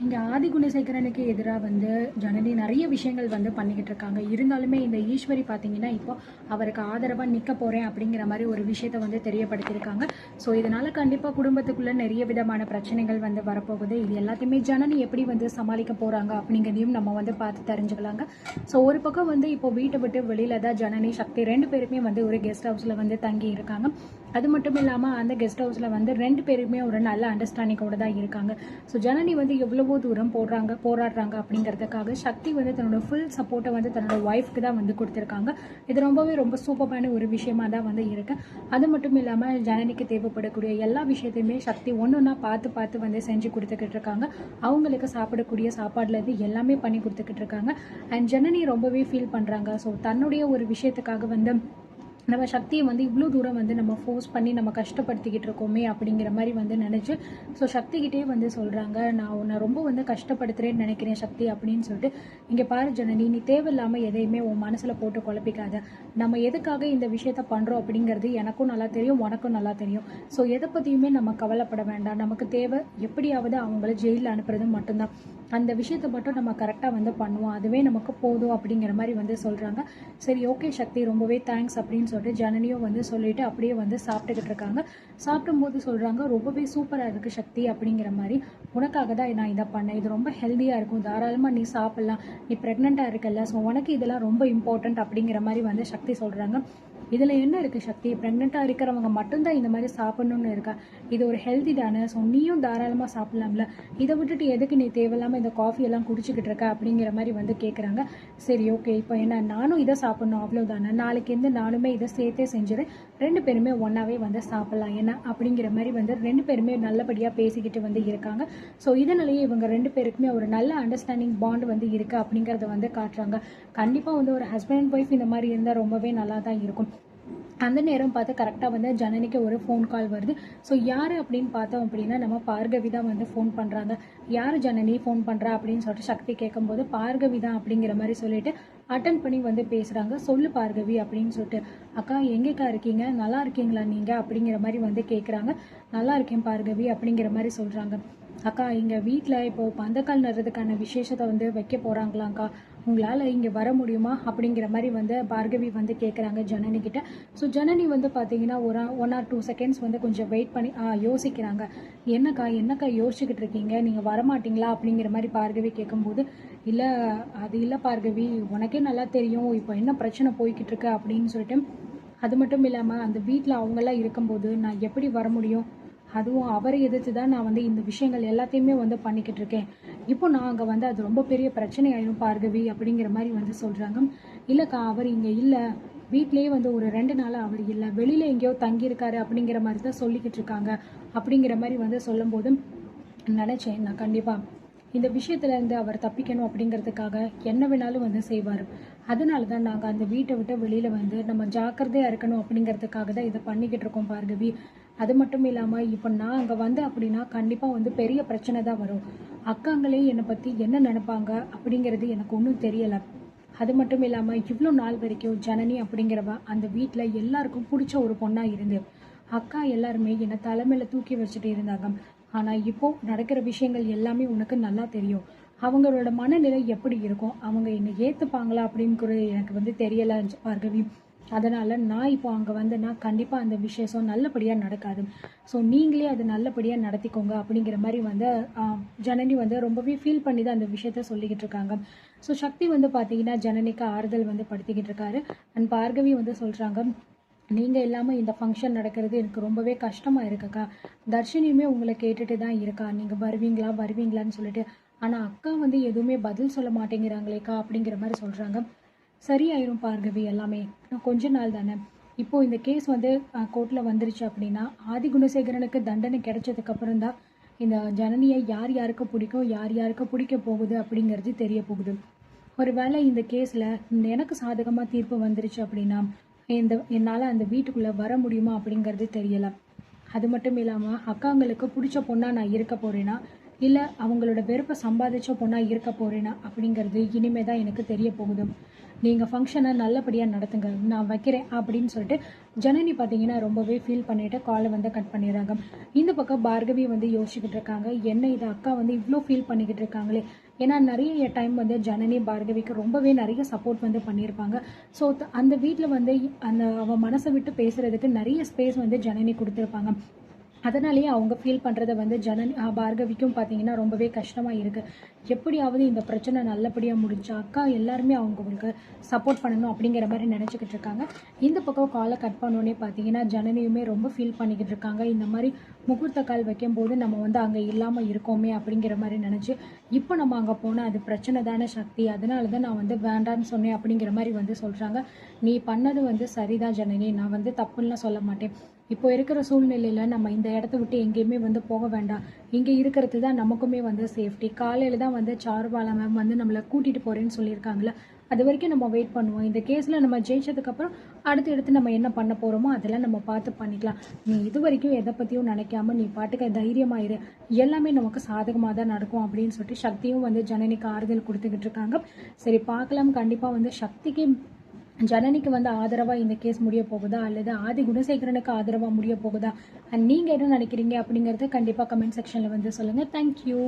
இங்கே ஆதி குணசேகரனுக்கு எதிராக வந்து ஜனனி நிறைய விஷயங்கள் வந்து பண்ணிக்கிட்டு இருக்காங்க. இருந்தாலுமே இந்த ஈஸ்வரி பார்த்தீங்கன்னா இப்போ அவருக்கு ஆதரவாக நிற்க போகிறேன் அப்படிங்கிற மாதிரி ஒரு விஷயத்த வந்து தெரியப்படுத்தியிருக்காங்க. ஸோ இதனால் கண்டிப்பாக குடும்பத்துக்குள்ளே நிறைய விதமான பிரச்சனைகள் வந்து வரப்போகுது. இது எல்லாத்தையுமே ஜனனி எப்படி வந்து சமாளிக்க போகிறாங்க அப்படிங்கிறதையும் நம்ம வந்து பார்த்து தெரிஞ்சுக்கலாங்க. ஸோ ஒரு பக்கம் வந்து இப்போ வீட்டை விட்டு வெளியில் தான் ஜனனி சக்தி 2 பேருமே வந்து ஒரு கெஸ்ட் ஹவுஸில் வந்து தங்கி இருக்காங்க. அது மட்டும் இல்லாமல் அந்த கெஸ்ட் ஹவுஸில் வந்து 2 பேருமே ஒரு நல்ல அண்டர்ஸ்டாண்டிங்கோடு தான் இருக்காங்க. ஸோ ஜனனி வந்து எவ்வளவோ தூரம் போராடுறாங்க அப்படிங்கிறதுக்காக சக்தி வந்து தன்னோட ஃபுல் சப்போர்ட்டை வந்து தன்னோட ஒய்ஃப்க்கு தான் வந்து கொடுத்துருக்காங்க. இது ரொம்ப சூப்பரான ஒரு விஷயமா தான் வந்து இருக்கு. அது மட்டும் இல்லாமல் ஜனனிக்கு தேவைப்படக்கூடிய எல்லா விஷயத்தையுமே சக்தி ஒன்றா பார்த்து வந்து செஞ்சு கொடுத்துக்கிட்டு இருக்காங்க. அவங்களுக்கு சாப்பிடக்கூடிய சாப்பாடுலேருந்து எல்லாமே பண்ணி கொடுத்துக்கிட்டு இருக்காங்க. அண்ட் ஜனனி ரொம்பவே ஃபீல் பண்ணுறாங்க. ஸோ தன்னுடைய ஒரு விஷயத்துக்காக வந்து நம்ம சக்தியை வந்து இவ்வளோ தூரம் வந்து நம்ம ஃபோர்ஸ் பண்ணி நம்ம கஷ்டப்படுத்திக்கிட்டு இருக்கோமே அப்படிங்கிற மாதிரி வந்து நினச்சி ஸோ சக்திகிட்டே வந்து சொல்கிறாங்க, நான் உன்னை ரொம்ப வந்து கஷ்டப்படுத்துகிறேன்னு நினைக்கிறேன் சக்தி அப்படின்னு சொல்லிட்டு. இங்கே பாரு ஜனனி, நீ தேவையில்லாமல் எதையுமே உன் மனசில் போட்டு குழப்பிக்காத. நம்ம எதுக்காக இந்த விஷயத்த பண்ணுறோம் அப்படிங்கிறது எனக்கும் நல்லா தெரியும், உனக்கும் நல்லா தெரியும். ஸோ எதை பற்றியுமே நம்ம கவலைப்பட வேண்டாம். நமக்கு தேவை எப்படியாவது அவங்கள ஜெயிலில் அனுப்புறது மட்டும்தான். அந்த விஷயத்தை மட்டும் நம்ம கரெக்டாக வந்து பண்ணுவோம், அதுவே நமக்கு போதும் அப்படிங்கிற மாதிரி வந்து சொல்கிறாங்க. சரி ஓகே சக்தி, ரொம்பவே தேங்க்ஸ் அப்படின்னு சொல்லிட்டு ஜனனியும் வந்து சொல்லிட்டு அப்படியே வந்து சாப்பிட்டுக்கிட்டு இருக்காங்க. சாப்பிடும்போது சொல்கிறாங்க, ரொம்பவே சூப்பராக இருக்குது சக்தி அப்படிங்கிற மாதிரி. உனக்காக தான் நான் இதை பண்ணேன், இது ரொம்ப ஹெல்த்தியாக இருக்கும், தாராளமாக நீ சாப்பிட்லாம், நீ ப்ரெக்னெண்ட்டாக இருக்கல, ஸோ உனக்கு இதெல்லாம் ரொம்ப இம்பார்ட்டண்ட் அப்படிங்கிற மாதிரி வந்து சக்தி சொல்கிறாங்க. இதில் என்ன இருக்குது சக்தி, ப்ரெக்னெண்ட்டாக இருக்கிறவங்க மட்டும்தான் இந்த மாதிரி சாப்பிட்ணுன்னு இருக்கா? இது ஒரு ஹெல்தி தானே, ஸோ நீயும் தாராளமாக சாப்பிட்லாம்ல, இதை விட்டுட்டு எதுக்கு நீ தேவையில்லாமல் இந்த காஃபியெல்லாம் குடிச்சிக்கிட்டு இருக்க அப்படிங்கிற மாதிரி வந்து கேட்குறாங்க. சரி ஓகே, இப்போ என்ன, நானும் இதை சாப்பிட்ணும் அவ்வளோதானே, நாளைக்கு நானுமே இதை சேர்த்தே செஞ்சுறேன், 2 பேருமே ஒன்றாவே வந்து சாப்பிட்லாம் என்ன அப்படிங்கிற மாதிரி வந்து 2 பேருமே நல்லபடியாக பேசிக்கிட்டு வந்து இருக்காங்க. ஸோ இதனாலேயே இவங்க 2 பேருக்குமே ஒரு நல்ல அண்டர்ஸ்டாண்டிங் பாண்ட் வந்து இருக்குது அப்படிங்கிறத வந்து காட்டுறாங்க. கண்டிப்பாக வந்து ஒரு ஹஸ்பண்ட் அண்ட் ஒய்ஃப் இந்த மாதிரி இருந்தால் ரொம்பவே நல்லா தான் இருக்கும். அந்த நேரம் பார்த்து கரெக்டாக வந்து ஜனனிக்கு ஒரு ஃபோன் கால் வருது. ஸோ யார் அப்படின்னு பார்த்தோம் அப்படின்னா நம்ம பார்கவி தான் வந்து ஃபோன் பண்ணுறாங்க. யார் ஜனனி ஃபோன் பண்ணுறா அப்படின்னு சொல்லிட்டு சக்தி கேட்கும்போது பார்கவி தான் அப்படிங்கிற மாதிரி சொல்லிட்டு அட்டன் பண்ணி வந்து பேசுகிறாங்க. சொல்லு பார்கவி அப்படின்னு சொல்லிட்டு. அக்கா எங்கேக்கா இருக்கீங்க, நல்லா இருக்கீங்களா நீங்கள் அப்படிங்கிற மாதிரி வந்து கேட்குறாங்க. நல்லா இருக்கேன் பார்கவி அப்படிங்கிற மாதிரி சொல்கிறாங்க. அக்கா இங்கே வீட்டில் இப்போது பந்தக்கால் நடுறதுக்கான விசேஷத்தை வந்து வைக்க போகிறாங்களாங்க்கா, உங்களால் இங்கே வர முடியுமா அப்படிங்கிற மாதிரி வந்து பார்கவி வந்து கேட்குறாங்க ஜனனிக்கிட்ட. ஸோ ஜனனி வந்து பார்த்தீங்கன்னா ஒரு 1 or 2 செகண்ட்ஸ் வந்து கொஞ்சம் வெயிட் பண்ணி யோசிக்கிறாங்க. என்னக்கா யோசிச்சுக்கிட்டு இருக்கீங்க, நீங்கள் வரமாட்டிங்களா அப்படிங்கிற மாதிரி பார்கவி கேட்கும்போது, இல்லை அது இல்லை பார்கவி, உனக்கே நல்லா தெரியும் இப்போ என்ன பிரச்சனை போய்கிட்டு இருக்கு அப்படின்னு சொல்லிட்டு. அது மட்டும் இல்லாமல் அந்த வீட்டில் அவங்கெல்லாம் இருக்கும்போது நான் எப்படி வர முடியும், அதுவும் அவரை எதிர்த்து தான் நான் வந்து இந்த விஷயங்கள் எல்லாத்தையுமே வந்து பண்ணிக்கிட்டு இருக்கேன். இப்போ நான் அங்கே வந்து அது ரொம்ப பெரிய பிரச்சனை ஆயிடும் பார்கவி அப்படிங்கிற மாதிரி வந்து சொல்கிறாங்க. இல்லைக்கா, அவர் இங்கே இல்லை, வீட்லேயே வந்து ஒரு 2 நாளாக அவர் இல்லை, வெளியில் எங்கேயோ தங்கியிருக்காரு அப்படிங்கிற மாதிரி தான் சொல்லிக்கிட்டு இருக்காங்க அப்படிங்கிற மாதிரி வந்து சொல்லும்போது நினச்சேன், நான் கண்டிப்பாக இந்த விஷயத்துலேருந்து அவர் தப்பிக்கணும் அப்படிங்கிறதுக்காக என்ன வேணாலும் வந்து செய்வார். அதனால தான் நாங்கள் அந்த வீட்டை விட்டு வெளியில் வந்து நம்ம ஜாக்கிரதையாக இருக்கணும் அப்படிங்கிறதுக்காக தான் இதை பண்ணிக்கிட்டு இருக்கோம் பார்கவி. அது மட்டும் இல்லாமல் இப்போ நான் அங்கே வந்தேன் அப்படின்னா கண்டிப்பாக வந்து பெரிய பிரச்சனை தான் வரும். அக்காங்களே என்னை பற்றி என்ன நினைப்பாங்க அப்படிங்கிறது எனக்கு ஒன்றும் தெரியலை. அது மட்டும் இல்லாமல் இவ்வளோ நாள் வரைக்கும் ஜனனி அப்படிங்கிறவ அந்த வீட்டில் எல்லாருக்கும் பிடிச்ச ஒரு பொண்ணாக இருந்து அக்கா எல்லாருமே என்னை தலைமையில் தூக்கி வச்சுட்டு இருந்தாங்க. ஆனால் இப்போது நடக்கிற விஷயங்கள் எல்லாமே உனக்கு நல்லா தெரியும். அவங்களோட மனநிலை எப்படி இருக்கும், அவங்க என்னை ஏற்றுப்பாங்களா அப்படிங்கிறது எனக்கு வந்து தெரியலை பார்கவி. அதனால் நான் இப்போ அங்கே வந்தேன்னா கண்டிப்பாக அந்த விசேஷம் நல்லபடியாக நடக்காது. ஸோ நீங்களே அது நல்லபடியாக நடத்திக்கோங்க அப்படிங்கிற மாதிரி வந்து ஜனனி வந்து ரொம்பவே ஃபீல் பண்ணி தான் அந்த விஷயத்த சொல்லிக்கிட்டு இருக்காங்க. ஸோ சக்தி வந்து பார்த்தீங்கன்னா ஜனனிக்கு ஆறுதல் வந்து படுத்திக்கிட்டு இருக்காரு. அண்ட் பார்கவி வந்து சொல்கிறாங்க, நீங்கள் இல்லாமல் இந்த ஃபங்க்ஷன் நடக்கிறது எனக்கு ரொம்பவே கஷ்டமாக இருக்குக்கா. தர்ஷினியுமே உங்களை கேட்டுட்டு தான் இருக்கா, நீங்கள் வருவீங்களான்னு சொல்லிட்டு. ஆனால் அக்கா வந்து எதுவுமே பதில் சொல்ல மாட்டேங்கிறாங்களேக்கா அப்படிங்கிற மாதிரி சொல்கிறாங்க. சரியாயிரும் பார்கவி, எல்லாமே கொஞ்ச நாள் தானே. இப்போது இந்த கேஸ் வந்து கோர்ட்டில் வந்துருச்சு அப்படின்னா ஆதி குணசேகரனுக்கு தண்டனை கிடைச்சதுக்கப்புறம் தான் இந்த ஜனனியை யார் யாருக்கு பிடிக்கும், யார் யாருக்கு பிடிக்க போகுது அப்படிங்கிறது தெரிய போகுது. ஒரு வேளை இந்த கேஸில் எனக்கு சாதகமாக தீர்ப்பு வந்துருச்சு அப்படின்னா என்னால் அந்த வீட்டுக்குள்ளே வர முடியுமா அப்படிங்கிறது தெரியலை. அது மட்டும் இல்லாமல் அக்காங்களுக்கு பிடிச்ச பொண்ணாக நான் இருக்க போகிறேன்னா இல்லை அவங்களோட வெறுப்பை சம்பாதிச்ச பொண்ணாக இருக்க போகிறேனா அப்படிங்கிறது இனிமே தான் எனக்கு தெரிய போகுது. நீங்கள் ஃபங்க்ஷனை நல்லபடியாக நடத்துங்க, நான் வைக்கிறேன் அப்படின்னு சொல்லிட்டு ஜனனி பார்த்தீங்கன்னா ரொம்பவே ஃபீல் பண்ணிவிட்டு காலை வந்து கட் பண்ணிடுறாங்க. இந்த பக்கம் பார்கவி வந்து யோசிச்சுக்கிட்டு இருக்காங்க, என்ன இது அக்கா வந்து இவ்வளோ ஃபீல் பண்ணிக்கிட்டு இருக்காங்களே. ஏன்னா நிறைய டைம் வந்து ஜனனி பார்கவிக்கு ரொம்பவே நிறைய சப்போர்ட் வந்து பண்ணியிருப்பாங்க. ஸோ அந்த வீட்டில் வந்து அந்த அவன் மனசை விட்டு பேசுகிறதுக்கு நிறைய ஸ்பேஸ் வந்து ஜனனி கொடுத்துருப்பாங்க. அதனாலேயே அவங்க ஃபீல் பண்ணுறத வந்து பார்கவிக்கும் பார்த்தீங்கன்னா ரொம்பவே கஷ்டமாக இருக்குது. எப்படியாவது இந்த பிரச்சனை நல்லபடியாக முடிஞ்சா அக்கா எல்லாருமே அவங்களுக்கு சப்போர்ட் பண்ணணும் அப்படிங்கிற மாதிரி நினச்சிக்கிட்டு இருக்காங்க. இந்த பக்கம் காலை கட் பண்ணோன்னே பார்த்தீங்கன்னா ஜனனியுமே ரொம்ப ஃபீல் பண்ணிக்கிட்டு இருக்காங்க. இந்த மாதிரி முகூர்த்த கால் வைக்கும்போது நம்ம வந்து அங்கே இல்லாமல் இருக்கோமே அப்படிங்கிற மாதிரி நினச்சி, இப்போ நம்ம அங்கே போனால் அது பிரச்சனை தானே சக்தி, அதனால தான் நான் வந்து வேண்டான்னு சொன்னேன் அப்படிங்கிற மாதிரி வந்து சொல்கிறாங்க. நீ பண்ணது வந்து சரிதான் ஜனனி, நான் வந்து தப்புலாம் சொல்ல மாட்டேன். இப்போ இருக்கிற சூழ்நிலையில் நம்ம இந்த இடத்த விட்டு எங்கேயுமே வந்து போக வேண்டாம், இங்கே இருக்கிறது தான் நமக்குமே வந்து சேஃப்டி. காலையில் தான் வந்து சாருபாலா மேம் வந்து நம்மளை கூட்டிகிட்டு போகிறேன்னு சொல்லியிருக்காங்களே, அது வரைக்கும் நம்ம வெயிட் பண்ணுவோம். இந்த கேஸில் நம்ம ஜெயிச்சதுக்கப்புறம் அடுத்து நம்ம என்ன பண்ண போகிறோமோ அதெல்லாம் நம்ம பார்த்து பண்ணிக்கலாம். நீ இது வரைக்கும் எதை பற்றியும் நினைக்காம நீ பாட்டுக்கு தைரியமாயிரு, எல்லாமே நமக்கு சாதகமாக தான் நடக்கும் அப்படின்னு சொல்லிட்டு சக்தியும் வந்து ஜனனிக்கு ஆறுதல் கொடுத்துக்கிட்டு இருக்காங்க. சரி பார்க்கலாம், கண்டிப்பாக வந்து சக்திக்கு ஜனனிக்கு வந்து ஆதரவாக இந்த கேஸ் முடிய போகுதா அல்லது ஆதி குணசேகரனுக்கு ஆதரவாக முடிய போகுதா, அண்ட் நீங்கள் என்ன நினைக்கிறீங்க அப்படிங்கிறத கண்டிப்பாக கமெண்ட் செக்ஷனில் வந்து சொல்லுங்கள். தேங்க்யூ.